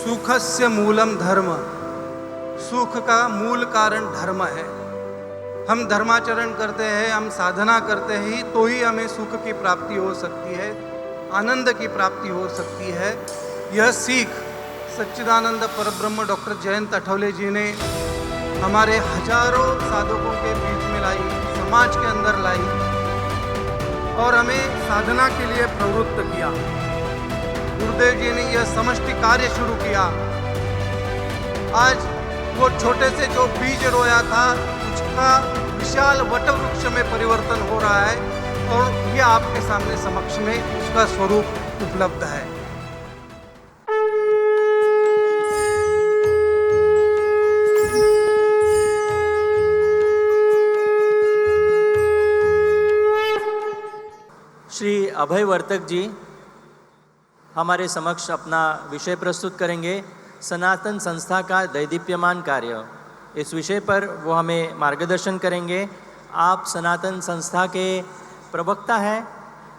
सुखस्य मूलम धर्म। सुख का मूल कारण धर्म है। हम धर्माचरण करते हैं, हम साधना करते हैं तो ही हमें सुख की प्राप्ति हो सकती है, आनंद की प्राप्ति हो सकती है। यह सीख सच्चिदानंद परब्रह्म डॉक्टर जयंत अठौले जी ने हमारे हजारों साधकों के बीच में लाई, समाज के अंदर लाई और हमें साधना के लिए प्रवृत्त किया। गुरुदेव जी ने यह समष्टि कार्य शुरू किया। आज वो छोटे से जो बीज रोया था उसका विशाल वटवृक्ष में परिवर्तन हो रहा है और ये आपके सामने समक्ष में उसका स्वरूप उपलब्ध है। श्री अभय वर्तक जी हमारे समक्ष अपना विषय प्रस्तुत करेंगे, सनातन संस्था का दैदीप्यमान कार्य। इस विषय पर वो हमें मार्गदर्शन करेंगे। आप सनातन संस्था के प्रवक्ता हैं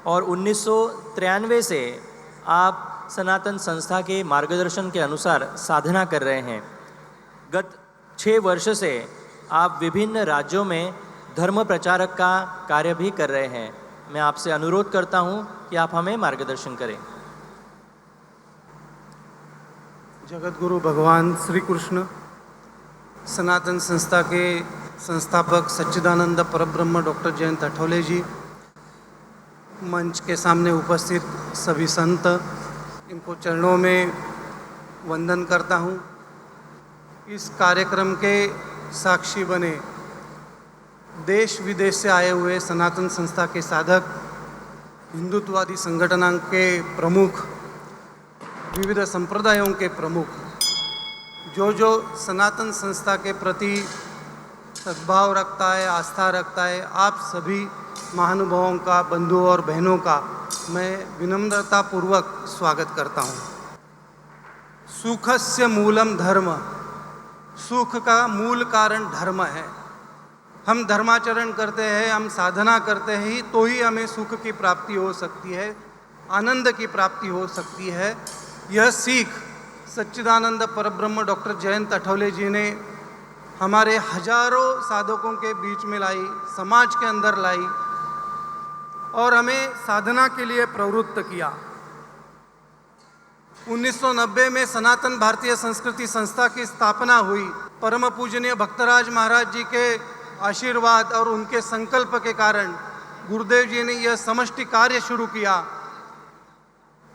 और 1993 से आप सनातन संस्था के मार्गदर्शन के अनुसार साधना कर रहे हैं। गत 6 वर्ष से आप विभिन्न राज्यों में धर्म प्रचारक का कार्य भी कर रहे हैं। मैं आपसे अनुरोध करता हूं कि आप हमें मार्गदर्शन करें। जगत गुरु भगवान श्री कृष्ण, सनातन संस्था के संस्थापक सच्चिदानंद परब्रह्म डॉक्टर जयंत अठौले जी, मंच के सामने उपस्थित सभी संत, इनको चरणों में वंदन करता हूँ। इस कार्यक्रम के साक्षी बने देश विदेश से आए हुए सनातन संस्था के साधक, हिंदुत्ववादी संगठनों के प्रमुख, विविध संप्रदायों के प्रमुख, जो सनातन संस्था के प्रति सद्भाव रखता है, आस्था रखता है, आप सभी महानुभावों का, बंधुओं और बहनों का मैं विनम्रतापूर्वक स्वागत करता हूँ। सुखस्य मूलम धर्म। सुख का मूल कारण धर्म है। हम धर्माचरण करते हैं, हम साधना करते हैं तो ही हमें सुख की प्राप्ति हो सकती है, आनंद की प्राप्ति हो सकती है। यह सीख सच्चिदानंद परब्रह्म डॉक्टर जयंत अठौले जी ने हमारे हजारों साधकों के बीच में लाई, समाज के अंदर लाई और हमें साधना के लिए प्रवृत्त किया। 1990 में सनातन भारतीय संस्कृति संस्था की स्थापना हुई। परम पूजनीय भक्तराज महाराज जी के आशीर्वाद और उनके संकल्प के कारण गुरुदेव जी ने यह समष्टि कार्य शुरू किया।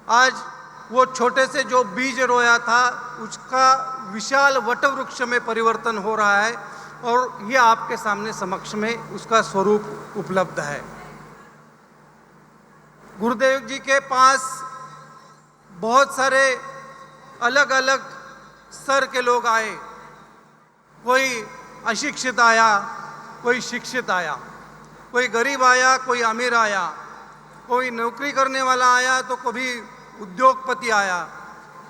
आज वो छोटे से जो बीज रोया था उसका विशाल वटवृक्ष में परिवर्तन हो रहा है और ये आपके सामने समक्ष में उसका स्वरूप उपलब्ध है। गुरुदेव जी के पास बहुत सारे अलग अलग स्तर के लोग आए। कोई अशिक्षित आया, कोई शिक्षित आया, कोई गरीब आया, कोई अमीर आया, कोई नौकरी करने वाला आया तो कभी उद्योगपति आया,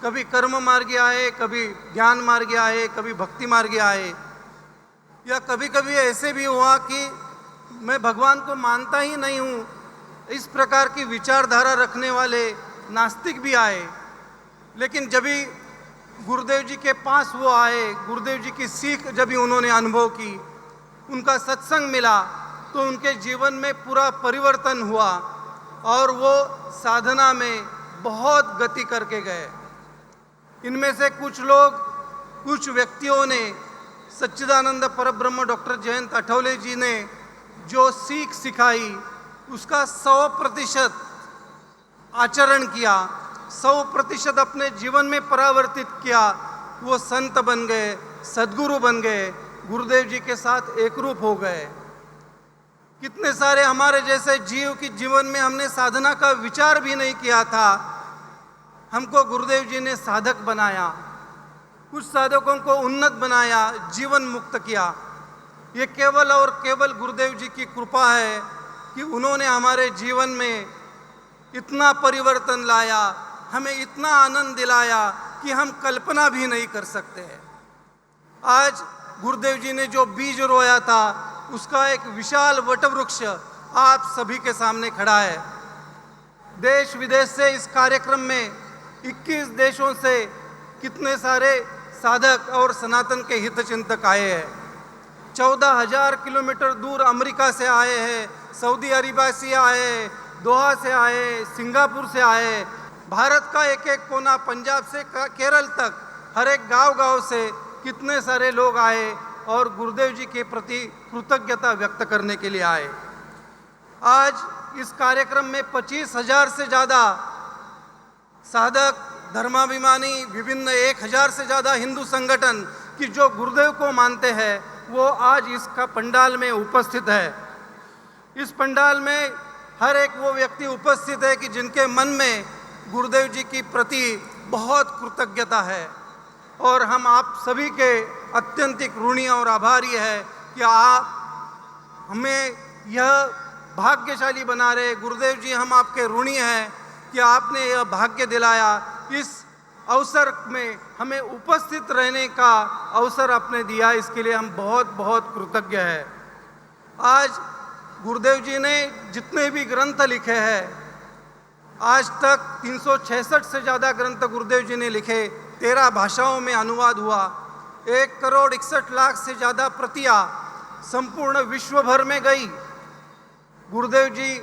कभी कर्म मार्गी आए, कभी ज्ञान मार्गी आए, कभी भक्ति मार्गी आए, या कभी कभी ऐसे भी हुआ कि मैं भगवान को मानता ही नहीं हूँ, इस प्रकार की विचारधारा रखने वाले नास्तिक भी आए। लेकिन जब भी गुरुदेव जी के पास वो आए, गुरुदेव जी की सीख जब भी उन्होंने अनुभव की, उनका सत्संग मिला तो उनके जीवन में पूरा परिवर्तन हुआ और वो साधना में बहुत गति करके गए। इनमें से कुछ लोग, कुछ व्यक्तियों ने सच्चिदानंद परब्रह्म डॉक्टर जयंत अठौले जी ने जो सीख सिखाई उसका 100% आचरण किया, 100% अपने जीवन में परावर्तित किया। वो संत बन गए, सद्गुरु बन गए, गुरुदेव जी के साथ एक रूप हो गए। कितने सारे हमारे जैसे जीव की जीवन में हमने साधना का विचार भी नहीं किया था, हमको गुरुदेव जी ने साधक बनाया, कुछ साधकों को उन्नत बनाया, जीवन मुक्त किया। ये केवल और केवल गुरुदेव जी की कृपा है कि उन्होंने हमारे जीवन में इतना परिवर्तन लाया, हमें इतना आनंद दिलाया कि हम कल्पना भी नहीं कर सकते हैं। आज गुरुदेव जी ने जो बीज रोया था उसका एक विशाल वटवृक्ष आप सभी के सामने खड़ा है। देश विदेश से इस कार्यक्रम में 21 देशों से कितने सारे साधक और सनातन के हितचिंतक आए हैं। 14,000 किलोमीटर दूर अमेरिका से आए हैं, सऊदी अरेबिया से आए हैं, दोहा से आए, सिंगापुर से आए, भारत का एक एक कोना, पंजाब से केरल तक, हर एक गांव-गांव से कितने सारे लोग आए और गुरुदेव जी के प्रति कृतज्ञता व्यक्त करने के लिए आए। आज इस कार्यक्रम में 25,000 से ज़्यादा साधक, धर्माभिमानी, विभिन्न 1,000 से ज़्यादा हिंदू संगठन कि जो गुरुदेव को मानते हैं वो आज इसका पंडाल में उपस्थित है। इस पंडाल में हर एक वो व्यक्ति उपस्थित है कि जिनके मन में गुरुदेव जी की प्रति बहुत कृतज्ञता है और हम आप सभी के अत्यंतिक ऋणी और आभारी है कि आप हमें यह भाग्यशाली बना रहे। गुरुदेव जी, हम आपके ऋणी हैं कि आपने यह भाग्य दिलाया, इस अवसर में हमें उपस्थित रहने का अवसर आपने दिया, इसके लिए हम बहुत बहुत कृतज्ञ हैं। आज गुरुदेव जी ने जितने भी ग्रंथ लिखे हैं, आज तक 366 से ज़्यादा ग्रंथ गुरुदेव जी ने लिखे, 13 भाषाओं में अनुवाद हुआ, 1,61,00,000 से ज़्यादा प्रतियां संपूर्ण विश्व भर में गई। गुरुदेव जी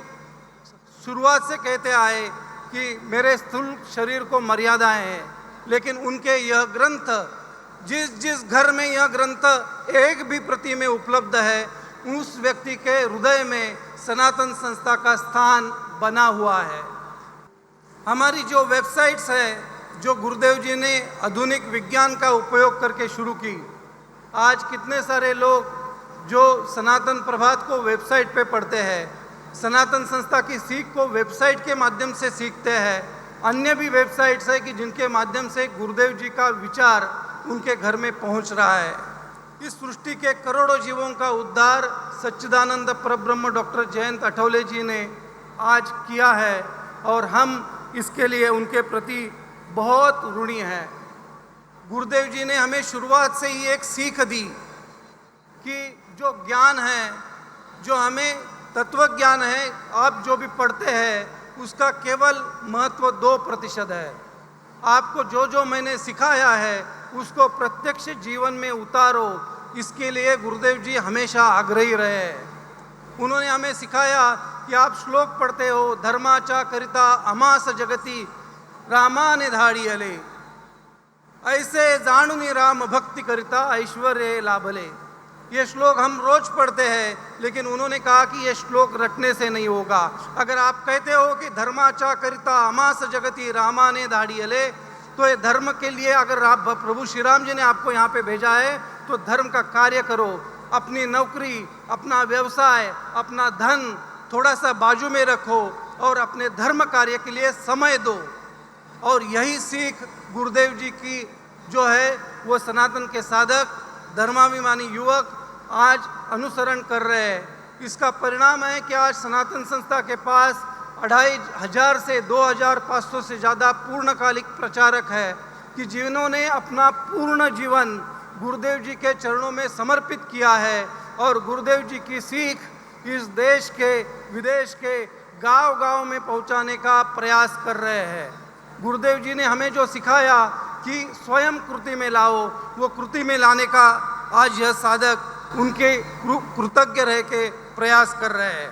शुरुआत से कहते आए कि मेरे स्थूल शरीर को मर्यादाएं हैं, लेकिन उनके यह ग्रंथ, जिस जिस घर में यह ग्रंथ एक भी प्रति में उपलब्ध है, उस व्यक्ति के हृदय में सनातन संस्था का स्थान बना हुआ है। हमारी जो वेबसाइट्स है, जो गुरुदेव जी ने आधुनिक विज्ञान का उपयोग करके शुरू की, आज कितने सारे लोग जो सनातन प्रभात को वेबसाइट पे पढ़ते हैं, सनातन संस्था की सीख को वेबसाइट के माध्यम से सीखते हैं। अन्य भी वेबसाइट्स है कि जिनके माध्यम से गुरुदेव जी का विचार उनके घर में पहुंच रहा है। इस सृष्टि के करोड़ों जीवों का उद्धार सच्चिदानंद परब्रह्म डॉक्टर जयंत अठौले जी ने आज किया है और हम इसके लिए उनके प्रति बहुत ऋणी हैं। गुरुदेव जी ने हमें शुरुआत से ही एक सीख दी कि जो ज्ञान है, जो हमें तत्व ज्ञान है, आप जो भी पढ़ते हैं उसका केवल महत्व 2% है। आपको जो जो मैंने सिखाया है उसको प्रत्यक्ष जीवन में उतारो, इसके लिए गुरुदेव जी हमेशा आग्रही रहे। उन्होंने हमें सिखाया कि आप श्लोक पढ़ते हो, धर्माचा करिता अमास जगती रामाने धाड़ी अले, ऐसे जानुनी राम भक्ति करिता ऐश्वर्य लाभले। ये श्लोक हम रोज पढ़ते हैं, लेकिन उन्होंने कहा कि ये श्लोक रटने से नहीं होगा। अगर आप कहते हो कि धर्माचा करिता अमास जगती रामाने धाड़ी अले, तो ये धर्म के लिए अगर आप, प्रभु श्री राम जी ने आपको यहाँ पे भेजा है तो धर्म का कार्य करो। अपनी नौकरी, अपना व्यवसाय, अपना धन थोड़ा सा बाजू में रखो और अपने धर्म कार्य के लिए समय दो। और यही सीख गुरुदेव जी की जो है वो सनातन के साधक, धर्माभिमानी युवक आज अनुसरण कर रहे हैं। इसका परिणाम है कि आज सनातन संस्था के पास 2,500 से 2,500 से ज़्यादा पूर्णकालिक प्रचारक है कि जिन्होंने अपना पूर्ण जीवन गुरुदेव जी के चरणों में समर्पित किया है और गुरुदेव जी की सीख इस देश के, विदेश के गांव-गांव में पहुंचाने का प्रयास कर रहे हैं। गुरुदेव जी ने हमें जो सिखाया कि स्वयं कृति में लाओ, वो कृति में लाने का आज यह साधक उनके कृतज्ञ रह के प्रयास कर रहे हैं।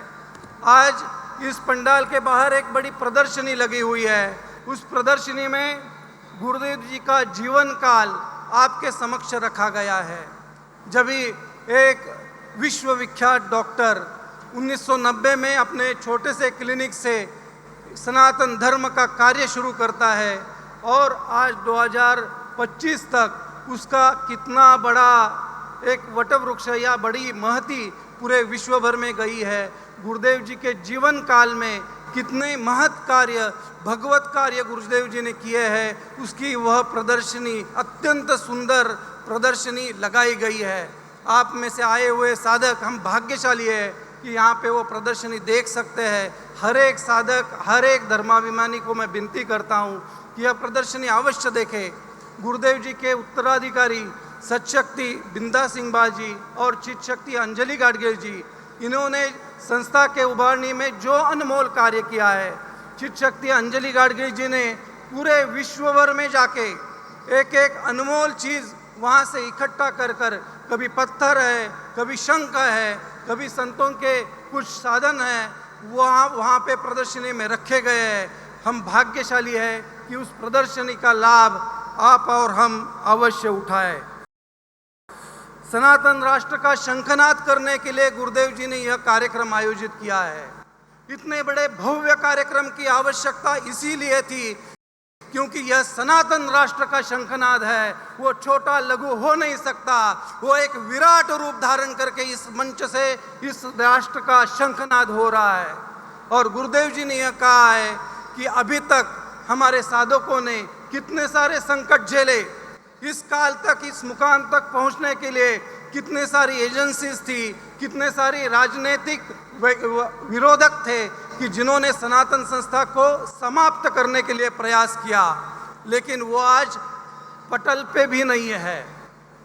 आज इस पंडाल के बाहर एक बड़ी प्रदर्शनी लगी हुई है। उस प्रदर्शनी में गुरुदेव जी का जीवन काल आपके समक्ष रखा गया है। जब भी एक विश्वविख्यात डॉक्टर 1990 में अपने छोटे से क्लिनिक से सनातन धर्म का कार्य शुरू करता है और आज 2025 तक उसका कितना बड़ा एक वटवृक्ष या बड़ी महती पूरे विश्व भर में गई है। गुरुदेव जी के जीवन काल में कितने महत् कार्य, भगवत कार्य गुरुदेव जी ने किए हैं, उसकी वह प्रदर्शनी, अत्यंत सुंदर प्रदर्शनी लगाई गई है। आप में से आए हुए साधक हम भाग्यशाली है कि यहाँ पे वो प्रदर्शनी देख सकते हैं। हर एक साधक, हर एक धर्माभिमानी को मैं विनती करता हूँ कि यह प्रदर्शनी अवश्य देखें। गुरुदेव जी के उत्तराधिकारी सतशक्ति बिंदा सिंह बाजी और चित शक्ति अंजलि गाडगिल जी, इन्होंने संस्था के उभारने में जो अनमोल कार्य किया है। चित शक्ति अंजलि गाडगिल जी ने पूरे विश्व भर में जाके एक एक अनमोल चीज़ वहाँ से इकट्ठा कर कर, कभी पत्थर है, कभी शंख है, कभी संतों के कुछ साधन हैं, वहाँ पे प्रदर्शनी में रखे गए हैं। हम भाग्यशाली है कि उस प्रदर्शनी का लाभ आप और हम अवश्य उठाएं। सनातन राष्ट्र का शंखनाद करने के लिए गुरुदेव जी ने यह कार्यक्रम आयोजित किया है। इतने बड़े भव्य कार्यक्रम की आवश्यकता इसीलिए थी क्योंकि यह सनातन राष्ट्र का शंखनाद है। वो छोटा लघु हो नहीं सकता, वो एक विराट रूप धारण करके इस मंच से इस राष्ट्र का शंखनाद हो रहा है। और गुरुदेव जी ने यह कहा है कि अभी तक हमारे साधकों ने कितने सारे संकट झेले, इस काल तक, इस मुकाम तक पहुंचने के लिए कितने सारी एजेंसीज थी, कितने सारी राजनीतिक विरोधक थे कि जिन्होंने सनातन संस्था को समाप्त करने के लिए प्रयास किया, लेकिन वो आज पटल पे भी नहीं है।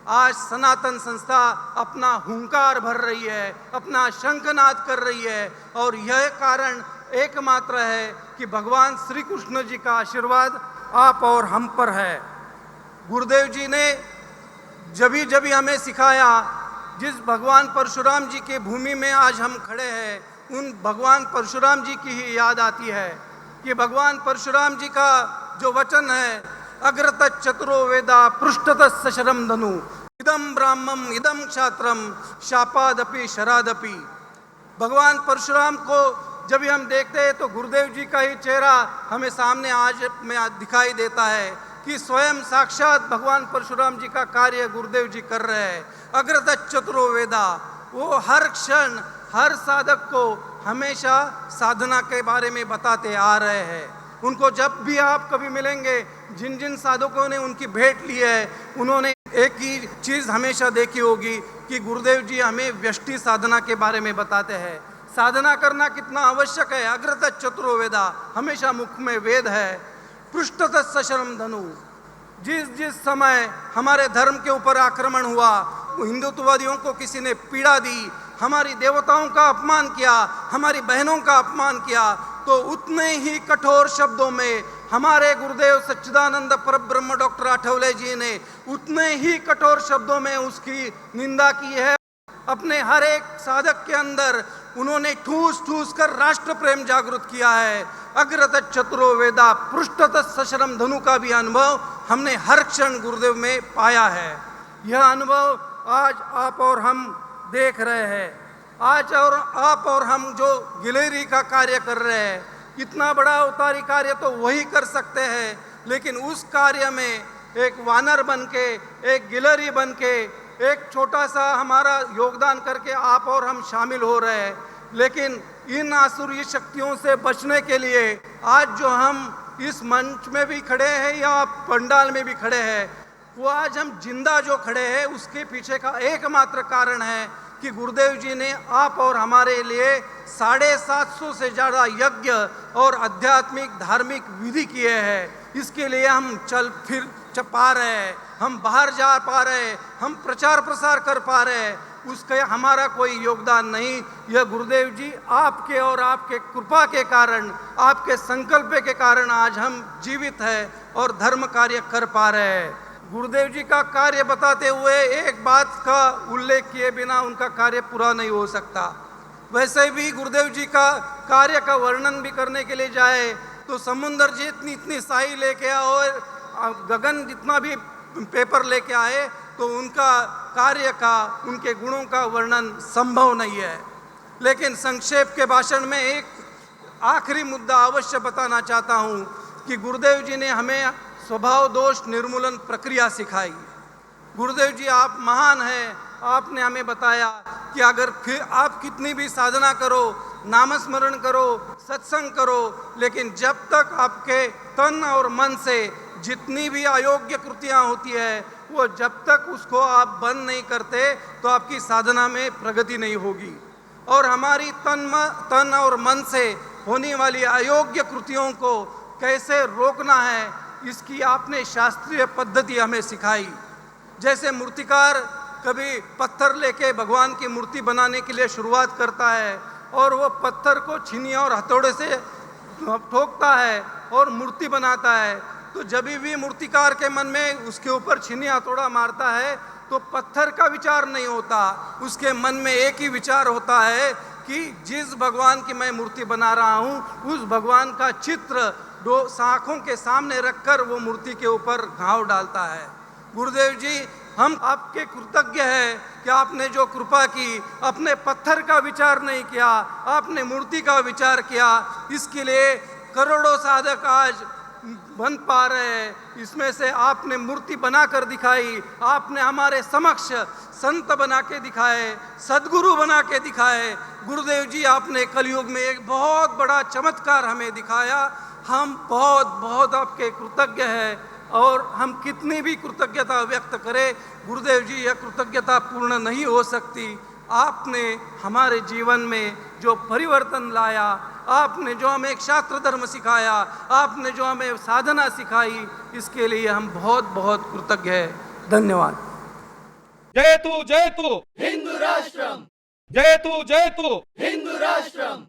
आज सनातन संस्था अपना हुंकार भर रही है, अपना शंखनाद कर रही है, और यह कारण एकमात्र है कि भगवान श्री कृष्ण जी का आशीर्वाद आप और हम पर है। गुरुदेव जी ने जभी हमें सिखाया, जिस भगवान परशुराम जी के भूमि में आज हम खड़े हैं, उन भगवान परशुराम जी की ही याद आती है कि भगवान परशुराम जी का जो वचन है, अग्रत चतुरो वेदा पृष्ठत सशरम धनु इदम ब्राह्मम इदम क्षात्रम शापादपि शरादपि। भगवान परशुराम को जब भी हम देखते हैं तो गुरुदेव जी का ही चेहरा हमें सामने आज में दिखाई देता है कि स्वयं साक्षात भगवान परशुराम जी का कार्य गुरुदेव जी कर रहे हैं। अग्रत चतुरो वेदा, वो हर क्षण हर साधक को हमेशा साधना के बारे में बताते आ रहे हैं। उनको जब भी आप कभी मिलेंगे, जिन जिन साधकों ने उनकी भेंट ली है, उन्होंने एक ही चीज़ हमेशा देखी होगी कि गुरुदेव जी हमें व्यष्टि साधना के बारे में बताते हैं। साधना करना कितना आवश्यक है। अग्रत चतुरो वेदा, हमेशा मुख में वेद है। पृष्ठत सशरम धनु, जिस समय हमारे धर्म के ऊपर आक्रमण हुआ, हिंदुत्ववादियों को किसी ने पीड़ा दी, हमारी देवताओं का अपमान किया, हमारी बहनों का अपमान किया, तो उतने ही कठोर शब्दों में हमारे गुरुदेव सच्चिदानंद परब्रह्म डॉक्टर आठवले जी ने उतने ही कठोर शब्दों में उसकी निंदा की है। अपने हर एक साधक के अंदर उन्होंने ठूस ठूस कर राष्ट्र प्रेम जागृत किया है। अग्रत चतुरो वेदा पृष्ठत सशरम धनु का भी अनुभव हमने हर क्षण गुरुदेव में पाया है। यह अनुभव आज आप और हम देख रहे हैं। आज और आप और हम जो गिलेरी का कार्य कर रहे हैं, इतना बड़ा अवतारी कार्य तो वही कर सकते हैं, लेकिन उस कार्य में एक वानर बन के, एक गिलहरी बन के, एक छोटा सा हमारा योगदान करके आप और हम शामिल हो रहे हैं। लेकिन इन आसुरी शक्तियों से बचने के लिए आज जो हम इस मंच में भी खड़े हैं या पंडाल में भी खड़े हैं, वो आज हम जिंदा जो खड़े हैं, उसके पीछे का एकमात्र कारण है कि गुरुदेव जी ने आप और हमारे लिए 750 से ज़्यादा यज्ञ और आध्यात्मिक धार्मिक विधि किए हैं। इसके लिए हम चल फिर पा रहे हैं, हम बाहर जा पा रहे हैं, हम प्रचार प्रसार कर पा रहे हैं, उसका हमारा कोई योगदान नहीं। यह गुरुदेव जी आपके और आपके कृपा के कारण, आपके संकल्प के कारण आज हम जीवित हैं और धर्म कार्य कर पा रहे हैं। गुरुदेव जी का कार्य बताते हुए एक बात का उल्लेख किए बिना उनका कार्य पूरा नहीं हो सकता। वैसे भी गुरुदेव जी का कार्य का वर्णन भी करने के लिए जाए तो समुद्र जितनी इतनी साई लेके आओ और गगन जितना भी पेपर लेके आए तो उनका कार्य का, उनके गुणों का वर्णन संभव नहीं है। लेकिन संक्षेप के भाषण में एक आखिरी मुद्दा अवश्य बताना चाहता हूँ कि गुरुदेव जी ने हमें स्वभाव दोष निर्मूलन प्रक्रिया सिखाई। गुरुदेव जी आप महान हैं। आपने हमें बताया कि अगर फिर आप कितनी भी साधना करो, नामस्मरण करो, सत्संग करो, लेकिन जब तक आपके तन और मन से जितनी भी अयोग्य कृतियाँ होती है, वो जब तक उसको आप बंद नहीं करते तो आपकी साधना में प्रगति नहीं होगी। और हमारी तन और मन से होने वाली अयोग्य कृतियों को कैसे रोकना है, इसकी आपने शास्त्रीय पद्धति हमें सिखाई। जैसे मूर्तिकार कभी पत्थर लेके भगवान की मूर्ति बनाने के लिए शुरुआत करता है और वो पत्थर को छीनिया और हथौड़े से ठोकता है और मूर्ति बनाता है, तो जब भी मूर्तिकार के मन में उसके ऊपर छीनी हथौड़ा मारता है तो पत्थर का विचार नहीं होता, उसके मन में एक ही विचार होता है कि जिस भगवान की मैं मूर्ति बना रहा हूँ उस भगवान का चित्र दो आँखों के सामने रखकर वो मूर्ति के ऊपर घाव डालता है। गुरुदेव जी, हम आपके कृतज्ञ हैं कि आपने जो कृपा की, अपने पत्थर का विचार नहीं किया, आपने मूर्ति का विचार किया। इसके लिए करोड़ों साधक आज बन पा रहे हैं। इसमें से आपने मूर्ति बनाकर दिखाई, आपने हमारे समक्ष संत बना के दिखाए, सदगुरु बना के दिखाए। गुरुदेव जी, आपने कलयुग में एक बहुत बड़ा चमत्कार हमें दिखाया। हम बहुत बहुत आपके कृतज्ञ हैं और हम कितनी भी कृतज्ञता व्यक्त करें गुरुदेव जी, यह कृतज्ञता पूर्ण नहीं हो सकती। आपने हमारे जीवन में जो परिवर्तन लाया, आपने जो हमें एक शास्त्र धर्म सिखाया, आपने जो हमें साधना सिखाई, इसके लिए हम बहुत बहुत कृतज्ञ हैं। धन्यवाद। जयतु जयतु हिंदू राष्ट्रम जयतु जयतु हिंदू राष्ट्रम